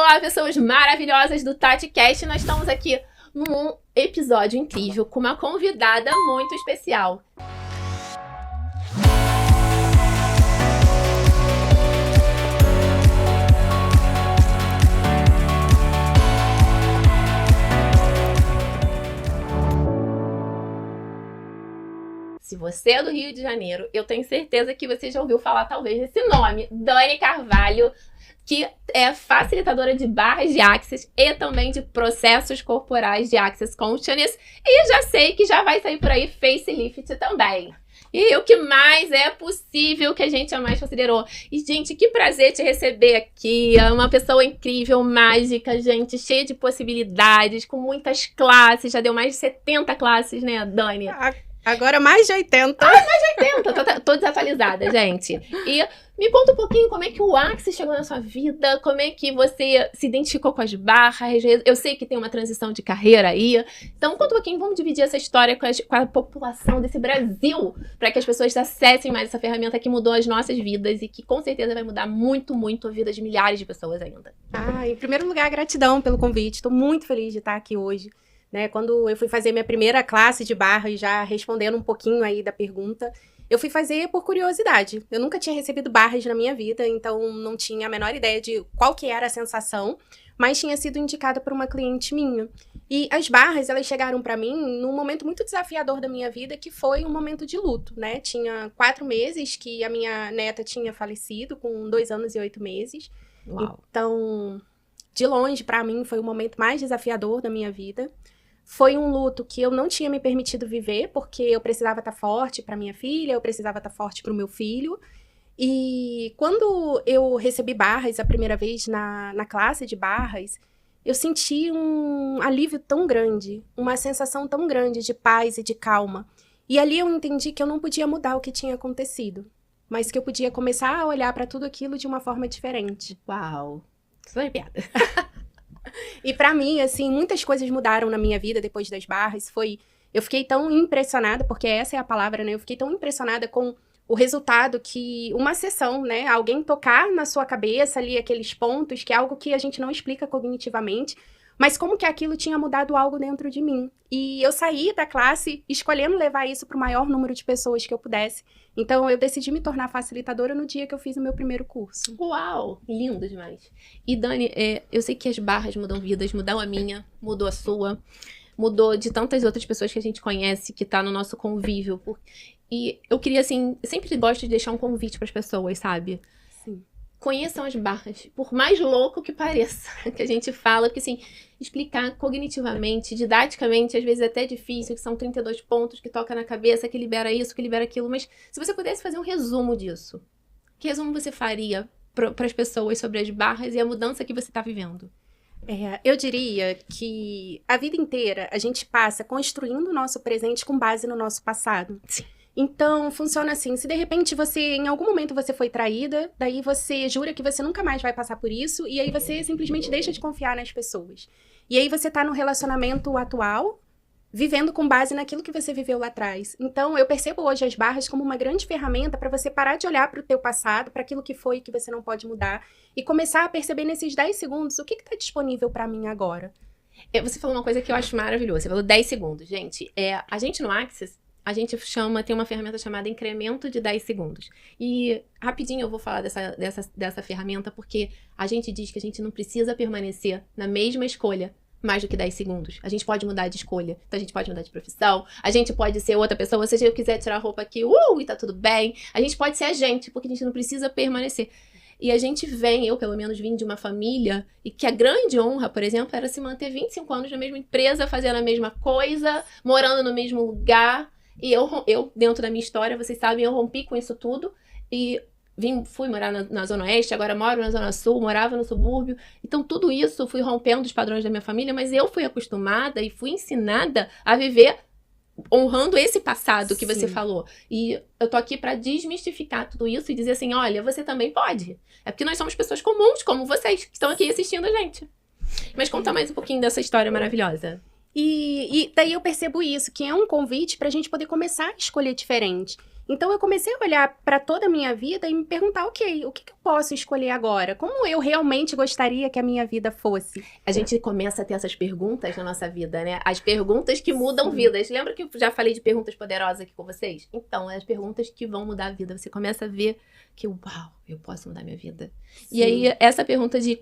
Olá, pessoas maravilhosas do TatiCast. Nós estamos aqui num episódio incrível com uma convidada muito especial. Se você é do Rio de Janeiro, eu tenho certeza que você já ouviu falar talvez desse nome, Dani Carvalho, que é facilitadora de barras de Access e também de processos corporais de Access Consciousness. E já sei que já vai sair por aí facelift também. E o que mais é possível que a gente jamais considerou. E, gente, que prazer te receber aqui. É uma pessoa incrível, mágica, gente, cheia de possibilidades, com muitas classes. Já deu mais de 70 classes, né, Dani? Agora mais de 80. Mais de 80. Tô desatualizada, gente. E me conta um pouquinho como é que o Access chegou na sua vida, como é que você se identificou com as barras. Eu sei que tem uma transição de carreira aí. Então, conta um pouquinho, vamos dividir essa história com a população desse Brasil, para que as pessoas acessem mais essa ferramenta que mudou as nossas vidas e que com certeza vai mudar muito, muito a vida de milhares de pessoas ainda. Em primeiro lugar, gratidão pelo convite. Estou muito feliz de estar aqui hoje. Quando eu fui fazer minha primeira classe de barra, e já respondendo um pouquinho aí da pergunta, eu fui fazer por curiosidade. Eu nunca tinha recebido barras na minha vida, então não tinha a menor ideia de qual que era a sensação, mas tinha sido indicada por uma cliente minha. E as barras, elas chegaram para mim num momento muito desafiador da minha vida, que foi um momento de luto, né? Tinha 4 meses que a minha neta tinha falecido, com 2 anos e 8 meses. Uau. Então, de longe, para mim, foi o momento mais desafiador da minha vida. Foi um luto que eu não tinha me permitido viver, porque eu precisava estar forte para minha filha, eu precisava estar forte para o meu filho. E quando eu recebi barras a primeira vez na classe de barras, eu senti um alívio tão grande, uma sensação tão grande de paz e de calma. E ali eu entendi que eu não podia mudar o que tinha acontecido, mas que eu podia começar a olhar para tudo aquilo de uma forma diferente. Uau! Isso é piada. E pra mim, assim, muitas coisas mudaram na minha vida depois das barras. Eu fiquei tão impressionada, porque essa é a palavra, né? Eu fiquei tão impressionada com o resultado que uma sessão, né? Alguém tocar na sua cabeça ali aqueles pontos, que é algo que a gente não explica cognitivamente, mas como que aquilo tinha mudado algo dentro de mim. E eu saí da classe escolhendo levar isso para o maior número de pessoas que eu pudesse. Então, eu decidi me tornar facilitadora no dia que eu fiz o meu primeiro curso. Uau! Lindo demais. E, Dani, eu sei que as barras mudam vidas, mudou a minha, mudou a sua, mudou de tantas outras pessoas que a gente conhece, que tá no nosso convívio. E eu queria, assim, eu sempre gosto de deixar um convite para as pessoas, sabe? Sim. Conheçam as barras, por mais louco que pareça, que a gente fala, porque assim, explicar cognitivamente, didaticamente, às vezes é até difícil, que são 32 pontos que toca na cabeça, que libera isso, que libera aquilo, mas se você pudesse fazer um resumo disso, que resumo você faria para as pessoas sobre as barras e a mudança que você está vivendo? Eu diria que a vida inteira a gente passa construindo o nosso presente com base no nosso passado. Sim. Então, funciona assim, se de repente em algum momento você foi traída, daí você jura que você nunca mais vai passar por isso, e aí você simplesmente deixa de confiar nas pessoas. E aí você tá no relacionamento atual, vivendo com base naquilo que você viveu lá atrás. Então, eu percebo hoje as barras como uma grande ferramenta para você parar de olhar para o teu passado, para aquilo que foi que você não pode mudar, e começar a perceber nesses 10 segundos o que está disponível para mim agora. Você falou uma coisa que eu acho maravilhosa, você falou 10 segundos. Gente, a gente no Access, a gente tem uma ferramenta chamada incremento de 10 segundos. E rapidinho eu vou falar dessa ferramenta, porque a gente diz que a gente não precisa permanecer na mesma escolha mais do que 10 segundos. A gente pode mudar de escolha. Então a gente pode mudar de profissão, a gente pode ser outra pessoa. Se eu quiser tirar a roupa aqui, e tá tudo bem. A gente pode ser a gente, porque a gente não precisa permanecer. E a gente eu pelo menos vim de uma família, e que a grande honra, por exemplo, era se manter 25 anos na mesma empresa, fazendo a mesma coisa, morando no mesmo lugar. E eu, dentro da minha história, vocês sabem, eu rompi com isso tudo e fui morar na Zona Oeste, agora moro na Zona Sul, morava no subúrbio. Então, tudo isso fui rompendo os padrões da minha família, mas eu fui acostumada e fui ensinada a viver honrando esse passado que você falou. E eu tô aqui pra desmistificar tudo isso e dizer assim, olha, você também pode. É porque nós somos pessoas comuns, como vocês, que estão aqui assistindo a gente. Mas conta mais um pouquinho dessa história maravilhosa. E daí eu percebo isso, que é um convite pra gente poder começar a escolher diferente. Então, eu comecei a olhar para toda a minha vida e me perguntar, ok, o que eu posso escolher agora? Como eu realmente gostaria que a minha vida fosse? A gente começa a ter essas perguntas na nossa vida, né? As perguntas que mudam vidas. Lembra que eu já falei de perguntas poderosas aqui com vocês? Então, é as perguntas que vão mudar a vida. Você começa a ver que, uau, eu posso mudar minha vida. Sim. E aí, essa pergunta de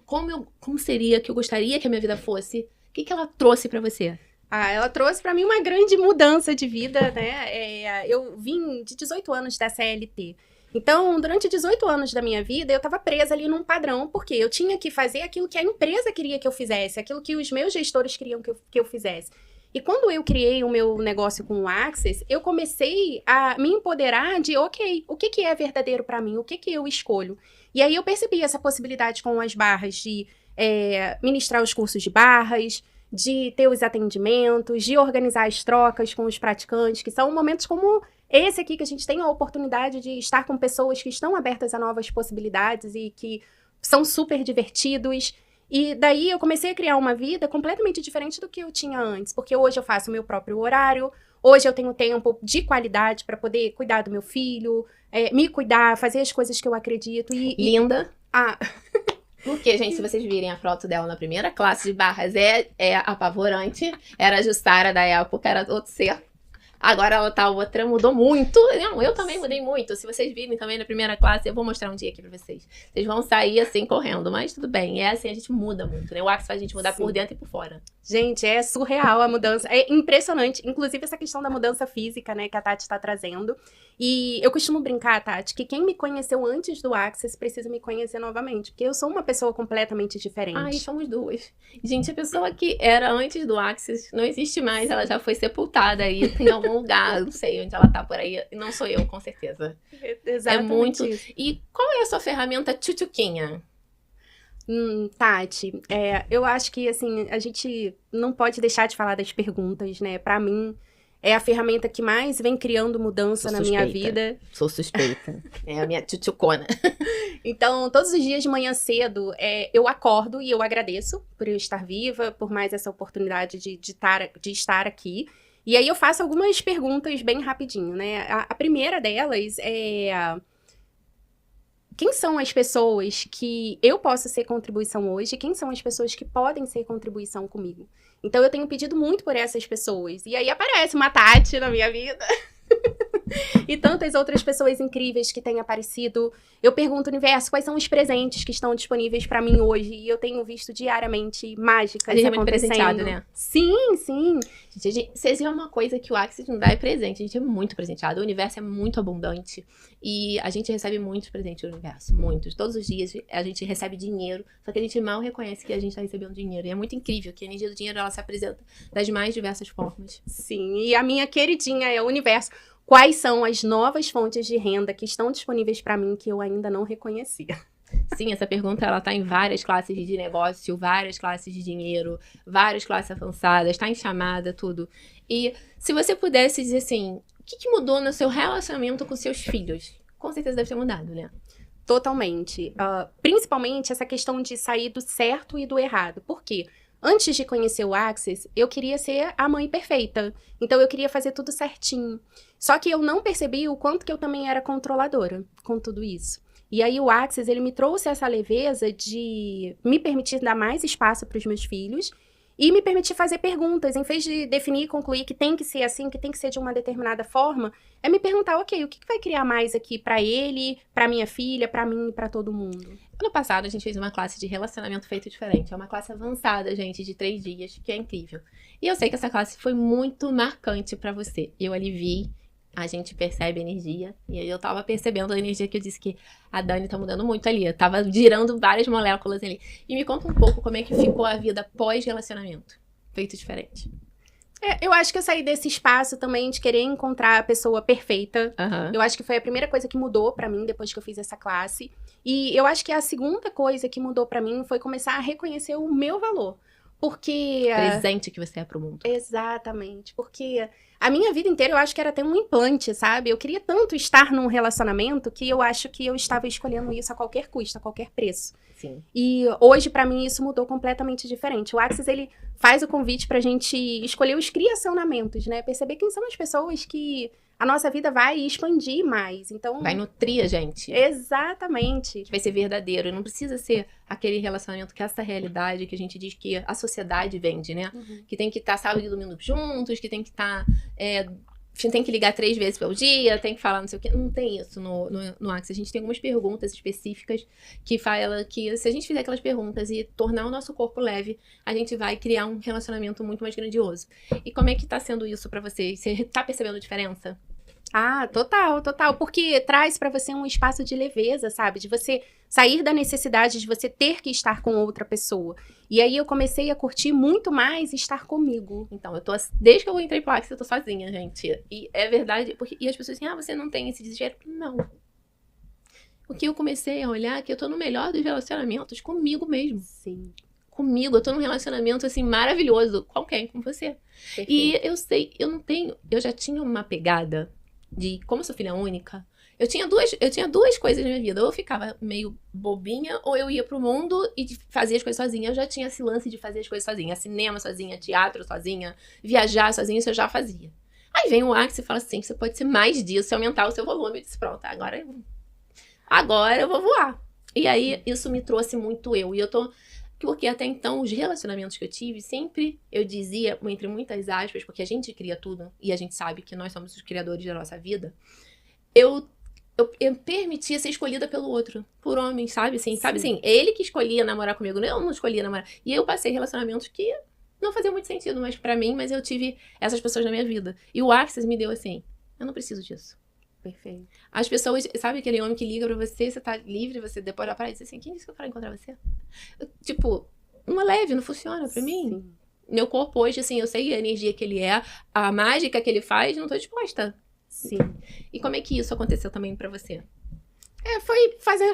como seria que eu gostaria que a minha vida fosse, o que ela trouxe para você? Ela trouxe para mim uma grande mudança de vida, né? Eu vim de 18 anos da CLT. Então, durante 18 anos da minha vida, eu estava presa ali num padrão, porque eu tinha que fazer aquilo que a empresa queria que eu fizesse, aquilo que os meus gestores queriam que eu fizesse. E quando eu criei o meu negócio com o Access, eu comecei a me empoderar de, ok, o que é verdadeiro para mim? O que eu escolho? E aí eu percebi essa possibilidade com as barras de ministrar os cursos de barras, de ter os atendimentos, de organizar as trocas com os praticantes, que são momentos como esse aqui, que a gente tem a oportunidade de estar com pessoas que estão abertas a novas possibilidades e que são super divertidos. E daí eu comecei a criar uma vida completamente diferente do que eu tinha antes, porque hoje eu faço o meu próprio horário, hoje eu tenho tempo de qualidade para poder cuidar do meu filho, me cuidar, fazer as coisas que eu acredito. Linda! Porque, gente, se vocês virem a foto dela na primeira classe de barras, é apavorante. Era a Jussara da época, era outro ser. Agora ela tá outra, mudou muito. Não, eu também mudei muito. Se vocês virem também na primeira classe, eu vou mostrar um dia aqui pra vocês. Vocês vão sair assim, correndo, mas tudo bem. É assim, a gente muda muito, né? O Access faz a gente mudar por dentro e por fora. Gente, é surreal a mudança. É impressionante. Inclusive, essa questão da mudança física, né, que a Tati tá trazendo. E eu costumo brincar, Tati, que quem me conheceu antes do Access precisa me conhecer novamente. Porque eu sou uma pessoa completamente diferente. Ai, somos duas. Gente, a pessoa que era antes do Access não existe mais. Ela já foi sepultada aí em algum lugar. Não sei onde ela tá por aí. Não sou eu, com certeza. Exatamente. É muito. E qual é a sua ferramenta tchutchuquinha? Tati, eu acho que, assim, a gente não pode deixar de falar das perguntas, né? Pra mim, é a ferramenta que mais vem criando mudança na minha vida. Sou suspeita. É a minha tchutchucona. Então, todos os dias de manhã cedo, eu acordo e eu agradeço por eu estar viva, por mais essa oportunidade de estar aqui. E aí eu faço algumas perguntas bem rapidinho, né? A primeira delas é: quem são as pessoas que eu posso ser contribuição hoje? Quem são as pessoas que podem ser contribuição comigo? Então, eu tenho pedido muito por essas pessoas. E aí aparece uma Tati na minha vida. E tantas outras pessoas incríveis que têm aparecido. Eu pergunto, universo, quais são os presentes que estão disponíveis pra mim hoje? E eu tenho visto diariamente mágicas acontecendo. A gente é muito presenteado, né? Sim, sim. Vocês viram uma coisa que o Access não dá é presente. A gente é muito presenteado. O universo é muito abundante. E a gente recebe muitos presentes do universo. Muitos. Todos os dias a gente recebe dinheiro. Só que a gente mal reconhece que a gente tá recebendo dinheiro. E é muito incrível que a energia do dinheiro, ela se apresenta das mais diversas formas. Sim. E a minha queridinha é o universo. Quais são as novas fontes de renda que estão disponíveis para mim que eu ainda não reconhecia? Sim, essa pergunta ela tá em várias classes de negócio, várias classes de dinheiro, várias classes avançadas, está em chamada, tudo. E se você pudesse dizer assim, o que mudou no seu relacionamento com seus filhos? Com certeza deve ter mudado, né? Totalmente. Principalmente essa questão de sair do certo e do errado. Por quê? Antes de conhecer o Access, eu queria ser a mãe perfeita. Então, eu queria fazer tudo certinho. Só que eu não percebi o quanto que eu também era controladora com tudo isso. E aí, o Access, ele me trouxe essa leveza de me permitir dar mais espaço para os meus filhos e me permitir fazer perguntas. Em vez de definir e concluir que tem que ser assim, que tem que ser de uma determinada forma, é me perguntar, ok, o que vai criar mais aqui para ele, para minha filha, para mim e para todo mundo? Ano passado, a gente fez uma classe de relacionamento feito diferente. É uma classe avançada, gente, de 3 dias, que é incrível. E eu sei que essa classe foi muito marcante pra você. Eu ali vi, a gente percebe a energia. E aí eu tava percebendo a energia que eu disse que a Dani tá mudando muito ali. Eu tava girando várias moléculas ali. E me conta um pouco como é que ficou a vida pós-relacionamento. Feito diferente. Eu acho que eu saí desse espaço também de querer encontrar a pessoa perfeita. Eu acho que foi a primeira coisa que mudou pra mim depois que eu fiz essa classe. E eu acho que a segunda coisa que mudou pra mim foi começar a reconhecer o meu valor. Porque... presente que você é pro mundo. Exatamente. Porque a minha vida inteira eu acho que era ter um implante, sabe? Eu queria tanto estar num relacionamento que eu acho que eu estava escolhendo isso a qualquer custo, a qualquer preço. Sim. E hoje, pra mim, isso mudou completamente diferente. O Access, ele faz o convite pra gente escolher os criacionamentos, né? Perceber quem são as pessoas que a nossa vida vai expandir mais. Então, vai nutrir a gente. Exatamente. Vai ser verdadeiro. Não precisa ser aquele relacionamento que essa realidade que a gente diz que a sociedade vende, né? Que tem que estar sábado e domingo juntos, que tem que estar... tem que ligar 3 vezes pelo dia, tem que falar não sei o quê. Não tem isso no Axis. A gente tem algumas perguntas específicas que fala que se a gente fizer aquelas perguntas e tornar o nosso corpo leve, a gente vai criar um relacionamento muito mais grandioso. E como é que tá sendo isso pra você? Você tá percebendo a diferença? Ah, total. Porque traz pra você um espaço de leveza, sabe? De você sair da necessidade de você ter que estar com outra pessoa. E aí eu comecei a curtir muito mais estar comigo. Então, desde que eu entrei pro Axis, eu tô sozinha, gente. E é verdade, e as pessoas dizem, você não tem esse desespero? Não. O que eu comecei a olhar é que eu tô no melhor dos relacionamentos comigo mesmo. Sim. Comigo, eu tô num relacionamento, assim, maravilhoso. Qualquer, com você. Perfeito. E eu sei, eu já tinha uma pegada de, como eu sou filha única, eu tinha duas coisas na minha vida. Ou eu ficava meio bobinha, ou eu ia pro mundo e fazia as coisas sozinha. Eu já tinha esse lance de fazer as coisas sozinha. Cinema sozinha, teatro sozinha, viajar sozinha, isso eu já fazia. Aí vem o Axis e fala assim, você pode ser mais disso, aumentar o seu volume. Eu disse, pronto, agora eu vou voar. E aí, isso me trouxe muito eu. E eu tô... Porque até então, os relacionamentos que eu tive, sempre eu dizia, entre muitas aspas, porque a gente cria tudo, e a gente sabe que nós somos os criadores da nossa vida, eu permitia ser escolhida pelo outro, por homem, sabe? Assim, sabe assim, ele que escolhia namorar comigo, eu não escolhia namorar. E eu passei relacionamentos que não faziam muito sentido mais pra mim, mas eu tive essas pessoas na minha vida. E o Axis me deu assim, eu não preciso disso. Perfeito. As pessoas, sabe aquele homem que liga pra você, você tá livre, você depois da praia diz assim, quem disse que eu quero encontrar você? Tipo, uma leve, não funciona pra mim. Meu corpo hoje, assim, eu sei a energia que ele é, a mágica que ele faz, não tô disposta. Sim. E como é que isso aconteceu também pra você?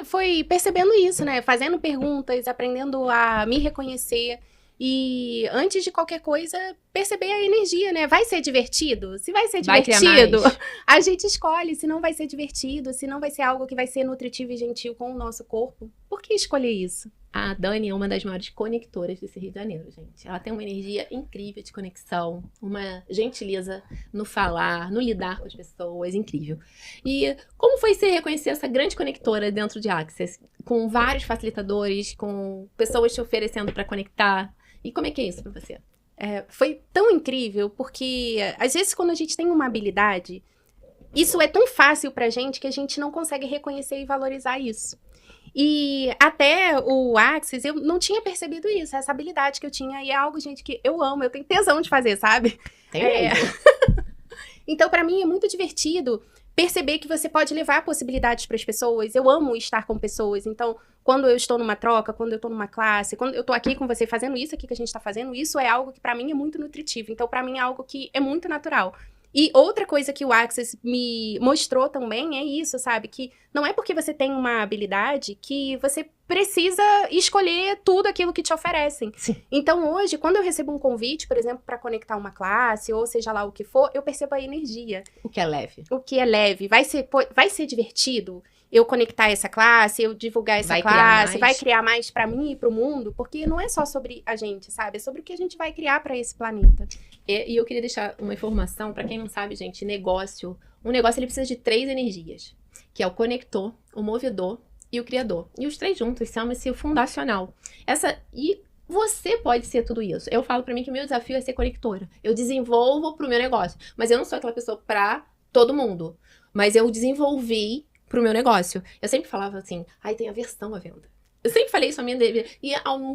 Foi percebendo isso, né? Fazendo perguntas, aprendendo a me reconhecer. E antes de qualquer coisa, perceber a energia, né? Vai ser divertido? Se vai ser divertido, a gente escolhe. Se não vai ser divertido, se não vai ser algo que vai ser nutritivo e gentil com o nosso corpo, por que escolher isso? A Dani é uma das maiores conectoras desse Rio de Janeiro, gente. Ela tem uma energia incrível de conexão, uma gentileza no falar, no lidar com as pessoas, incrível. E como foi você reconhecer essa grande conectora dentro de Axis? Com vários facilitadores, com pessoas te oferecendo para conectar. E como é que é isso pra você? Foi tão incrível, porque às vezes quando a gente tem uma habilidade, isso é tão fácil pra gente que a gente não consegue reconhecer e valorizar isso. E até o Axis, eu não tinha percebido isso, essa habilidade que eu tinha. E é algo, gente, que eu amo, eu tenho tesão de fazer, sabe? Tem mesmo. Então, pra mim, é muito divertido perceber que você pode levar possibilidades para as pessoas. Eu amo estar com pessoas. Então, quando eu estou numa troca, quando eu estou numa classe, quando eu estou aqui com você fazendo isso aqui que a gente está fazendo, isso é algo que pra mim é muito nutritivo. Então, pra mim, é algo que é muito natural. E outra coisa que o Axis me mostrou também é isso, sabe? Que não é porque você tem uma habilidade que você precisa escolher tudo aquilo que te oferecem. Sim. Então, hoje, quando eu recebo um convite, por exemplo, para conectar uma classe, ou seja lá o que for, eu percebo a energia. O que é leve. O que é leve. Vai ser divertido eu conectar essa classe, eu divulgar essa classe, vai criar mais pra mim e pro mundo, porque não é só sobre a gente, sabe? É sobre o que a gente vai criar pra esse planeta. E eu queria deixar uma informação, pra quem não sabe, gente, um negócio ele precisa de 3 energias, que é o conector, o movedor e o criador. E os 3 juntos chamam-se o fundacional. E você pode ser tudo isso. Eu falo pra mim que o meu desafio é ser conectora. Eu desenvolvo pro meu negócio, mas eu não sou aquela pessoa pra todo mundo. Mas eu desenvolvi pro meu negócio. Eu sempre falava assim, tem aversão à venda. Eu sempre falei isso a minha vida. E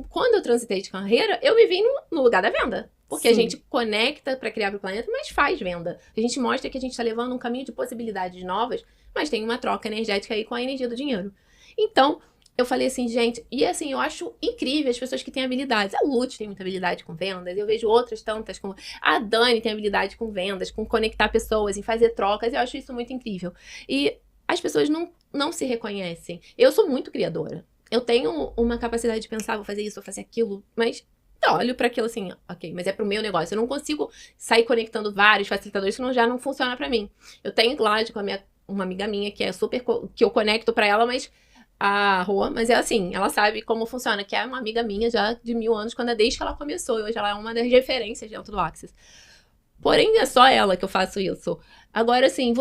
quando eu transitei de carreira, eu me vi no lugar da venda. Porque Sim. A gente conecta para criar pro planeta, mas faz venda. A gente mostra que a gente tá levando um caminho de possibilidades novas, mas tem uma troca energética aí com a energia do dinheiro. Então, eu falei assim, gente, e assim, eu acho incrível as pessoas que têm habilidades. A Lute tem muita habilidade com vendas, eu vejo outras tantas, como a Dani tem habilidade com vendas, com conectar pessoas, em fazer trocas, eu acho isso muito incrível. E as pessoas não se reconhecem. Eu sou muito criadora. Eu tenho uma capacidade de pensar, vou fazer isso, vou fazer aquilo, mas eu olho para aquilo assim, ok, mas é pro meu negócio. Eu não consigo sair conectando vários facilitadores, senão já não funciona para mim. Eu tenho, lógico, uma amiga minha que é super, que eu conecto para ela, mas a Rô, mas é assim, ela sabe como funciona, que é uma amiga minha já de 1000 anos, desde que ela começou, e hoje ela é uma das referências dentro do Axis. Porém, é só ela que eu faço isso. Agora, assim,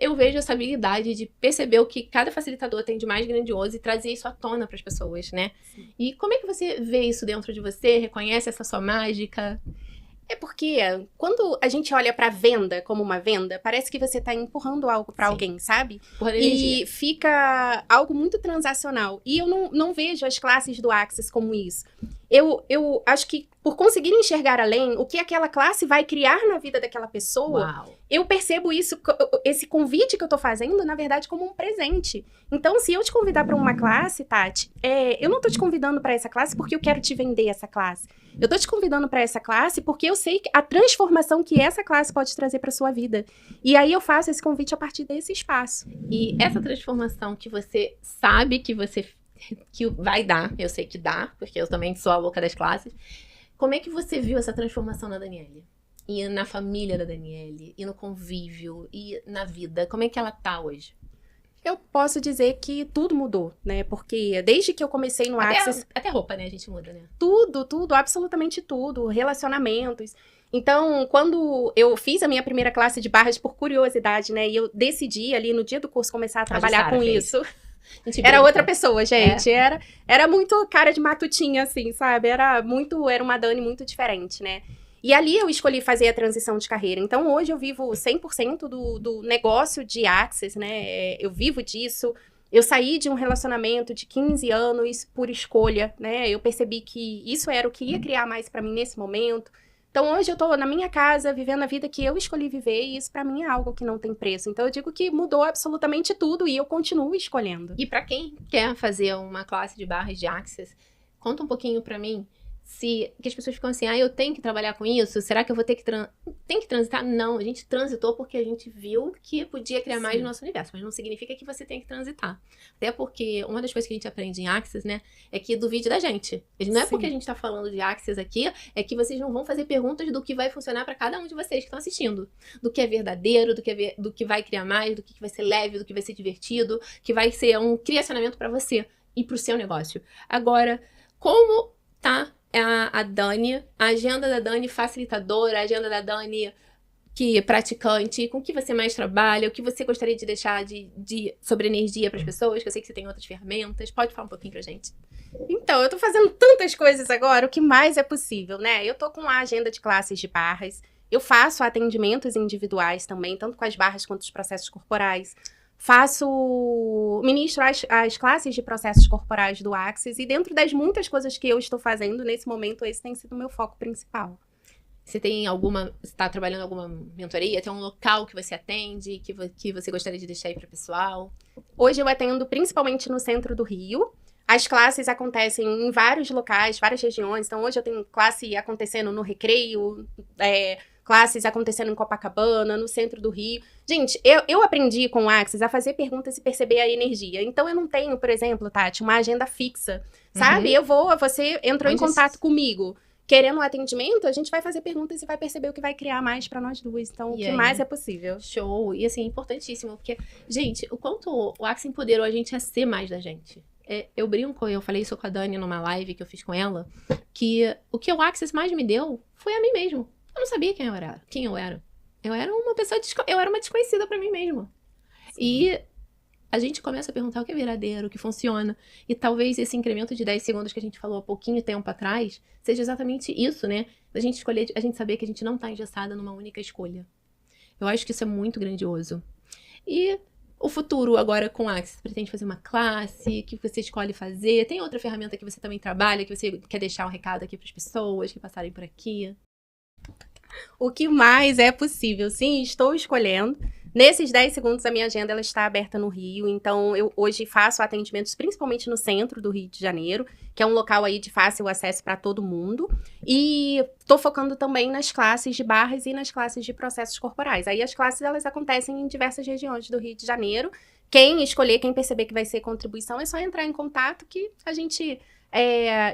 eu vejo essa habilidade de perceber o que cada facilitador tem de mais grandioso e trazer isso à tona para as pessoas, né? Sim. E como é que você vê isso dentro de você? Reconhece essa sua mágica? É porque quando a gente olha pra venda como uma venda, parece que você tá empurrando algo pra Sim. alguém, sabe? Por energia. E fica algo muito transacional. E eu não vejo as classes do Access como isso. Eu acho que por conseguir enxergar além, o que aquela classe vai criar na vida daquela pessoa, Uau. eu percebo isso, esse convite que eu tô fazendo, na verdade, como um presente. Então, se eu te convidar pra uma classe, Tati, eu não tô te convidando pra essa classe porque eu quero te vender essa classe. Eu tô te convidando pra essa classe porque eu sei a transformação que essa classe pode trazer pra sua vida. E aí eu faço esse convite a partir desse espaço. E essa transformação que você sabe que vai dar, eu sei que dá, porque eu também sou a louca das classes. Como é que você viu essa transformação na Daniele? E na família da Daniele, e no convívio, e na vida? Como é que ela tá hoje? Eu posso dizer que tudo mudou, né? Porque desde que eu comecei no Access, Até roupa, né? A gente muda, né? tudo, absolutamente tudo, relacionamentos. Então, quando eu fiz a minha primeira classe de barras por curiosidade, né? E eu decidi ali no dia do curso começar a trabalhar Jussara com fez. isso. A gente Era brinca. outra pessoa, gente. Era muito cara de matutinha, assim, sabe? Era uma Dani muito diferente, né? E ali eu escolhi fazer a transição de carreira. Então, hoje eu vivo 100% do negócio de Access, né? Eu vivo disso. Eu saí de um relacionamento de 15 anos por escolha, né? Eu percebi que isso era o que ia criar mais pra mim nesse momento. Então, hoje eu tô na minha casa, vivendo a vida que eu escolhi viver, e isso pra mim é algo que não tem preço. Então, eu digo que mudou absolutamente tudo e eu continuo escolhendo. E pra quem quer fazer uma classe de barras de Access, conta um pouquinho pra mim que as pessoas ficam assim, eu tenho que trabalhar com isso? Será que eu vou ter que transitar? Não, a gente transitou porque a gente viu que podia criar mais no nosso universo, mas não significa que você tem que transitar. Até porque uma das coisas que a gente aprende em Access, né, é que duvide da gente. Não é porque a gente tá falando de Access aqui, é que vocês não vão fazer perguntas do que vai funcionar pra cada um de vocês que estão assistindo. Do que é verdadeiro, do que vai criar mais, do que vai ser leve, do que vai ser divertido, que vai ser um criacionamento pra você e pro seu negócio. Agora, como tá a Dani, a agenda da Dani facilitadora, a agenda da Dani que praticante, com o que você mais trabalha, o que você gostaria de deixar sobre energia para as pessoas, que eu sei que você tem outras ferramentas. Pode falar um pouquinho pra gente? Então, eu tô fazendo tantas coisas agora, o que mais é possível, né? Eu tô com a agenda de classes de barras, eu faço atendimentos individuais também, tanto com as barras quanto os processos corporais. Ministro as classes de processos corporais do Access, e dentro das muitas coisas que eu estou fazendo, nesse momento, esse tem sido o meu foco principal. Você está trabalhando alguma mentoria? Tem um local que você atende, que você gostaria de deixar aí para o pessoal? Hoje eu atendo principalmente no centro do Rio. As classes acontecem em vários locais, várias regiões. Então, hoje eu tenho classe acontecendo no Recreio, classes acontecendo em Copacabana, no centro do Rio. Gente, eu aprendi com o Access a fazer perguntas e perceber a energia. Então, eu não tenho, por exemplo, Tati, uma agenda fixa, sabe? Você entrou em contato comigo, querendo um atendimento, a gente vai fazer perguntas e vai perceber o que vai criar mais pra nós duas. Então, o que mais é possível. Show! E assim, importantíssimo, porque, gente, o quanto o Access empoderou a gente a ser mais da gente. Eu brinco, eu falei isso com a Dani numa live que eu fiz com ela, que o que o Access mais me deu foi a mim mesmo. Eu não sabia quem eu era. Eu era uma pessoa, eu era uma desconhecida pra mim mesma. Sim. E a gente começa a perguntar o que é verdadeiro, o que funciona. E talvez esse incremento de 10 segundos que a gente falou há pouquinho tempo atrás, seja exatamente isso, né? A gente escolher, a gente saber que a gente não tá engessada numa única escolha. Eu acho que isso é muito grandioso. E o futuro agora com a Access, pretende fazer uma classe, que você escolhe fazer? Tem outra ferramenta que você também trabalha, que você quer deixar um recado aqui para as pessoas que passarem por aqui? O que mais é possível? Sim, estou escolhendo. Nesses 10 segundos, a minha agenda ela está aberta no Rio. Então, eu hoje faço atendimentos principalmente no centro do Rio de Janeiro, que é um local aí de fácil acesso para todo mundo. E estou focando também nas classes de barras e nas classes de processos corporais. Aí as classes elas acontecem em diversas regiões do Rio de Janeiro. Quem perceber que vai ser contribuição, é só entrar em contato que a gente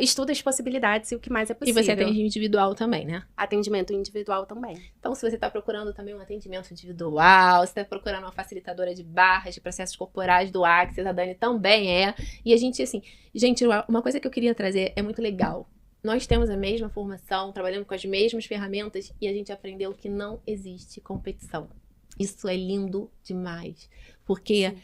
estuda as possibilidades e o que mais é possível. E você atende individual também, né? Atendimento individual também. Então, se você está procurando também um atendimento individual, se está procurando uma facilitadora de barras, de processos corporais do Access, a Dani também é. E a gente, assim... Gente, uma coisa que eu queria trazer é muito legal. nós temos a mesma formação, trabalhamos com as mesmas ferramentas e a gente aprendeu que não existe competição. Isso é lindo demais, porque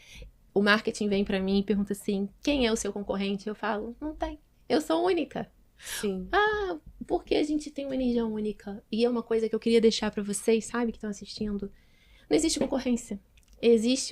o marketing vem pra mim e pergunta assim, quem é o seu concorrente? Eu falo, não tem, eu sou única. Sim. Ah, porque a gente tem uma energia única. E é uma coisa que eu queria deixar pra vocês, sabe, que estão assistindo. Não existe concorrência.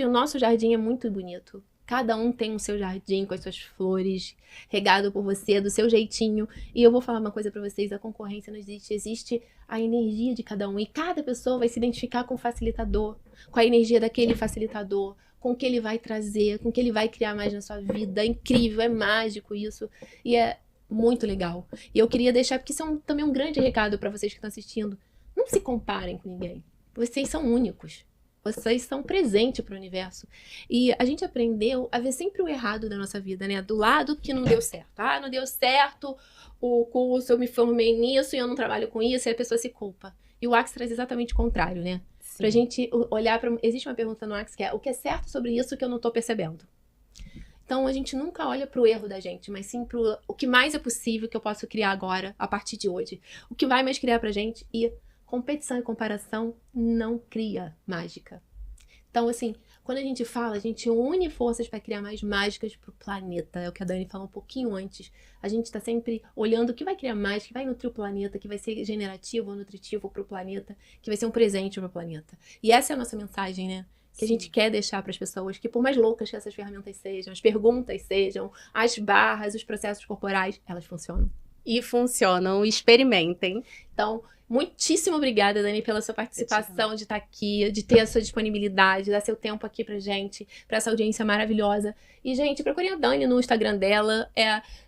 O nosso jardim é muito bonito. Cada um tem o seu jardim com as suas flores, regado por você, do seu jeitinho. E eu vou falar uma coisa pra vocês, a concorrência não existe. Existe a energia de cada um. E cada pessoa vai se identificar com o facilitador, com a energia daquele facilitador, com o que ele vai trazer, com o que ele vai criar mais na sua vida. É incrível, é mágico isso. E é muito legal. E eu queria deixar, porque isso é também um grande recado pra vocês que estão assistindo. Não se comparem com ninguém. Vocês são únicos. Vocês são presente para o universo. E a gente aprendeu a ver sempre o errado da nossa vida, né? Do lado que não deu certo. Ah, não deu certo o curso, eu me formei nisso e eu não trabalho com isso, e a pessoa se culpa. E o Axis traz exatamente o contrário, né? Sim. Pra gente olhar para... Existe uma pergunta no Axis que é: o que é certo sobre isso que eu não tô percebendo? Então, a gente nunca olha pro erro da gente, mas sim pro o que mais é possível que eu posso criar agora, a partir de hoje. O que vai mais criar pra gente e... competição e comparação não cria mágica. Então, assim, quando a gente fala, a gente une forças para criar mais mágicas pro planeta. É o que a Dani falou um pouquinho antes. A gente tá sempre olhando o que vai criar mágica, que vai nutrir o planeta, que vai ser generativo ou nutritivo pro planeta, que vai ser um presente pro planeta. E essa é a nossa mensagem, né? Que a gente quer deixar para as pessoas, que por mais loucas que essas ferramentas sejam, as perguntas sejam, as barras, os processos corporais, elas funcionam. E funcionam, experimentem. Então, muitíssimo obrigada, Dani, pela sua participação, de estar aqui, de ter a sua disponibilidade, dar seu tempo aqui pra gente, pra essa audiência maravilhosa. E, gente, procurem a Dani no Instagram dela,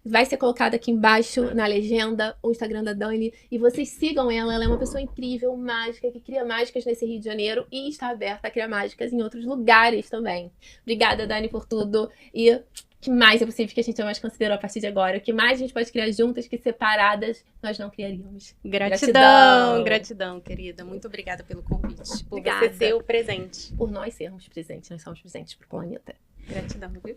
vai ser colocado aqui embaixo na legenda o Instagram da Dani, e vocês sigam ela é uma pessoa incrível, mágica, que cria mágicas nesse Rio de Janeiro e está aberta a criar mágicas em outros lugares também. Obrigada, Dani, por tudo, e... o que mais é possível que a gente jamais considerou a partir de agora? O que mais a gente pode criar juntas que separadas nós não criaríamos? Gratidão, querida. Muito obrigada pelo convite. Por Obrigada. você ser o presente. Por nós sermos presentes, nós somos presentes pro planeta. Gratidão, viu?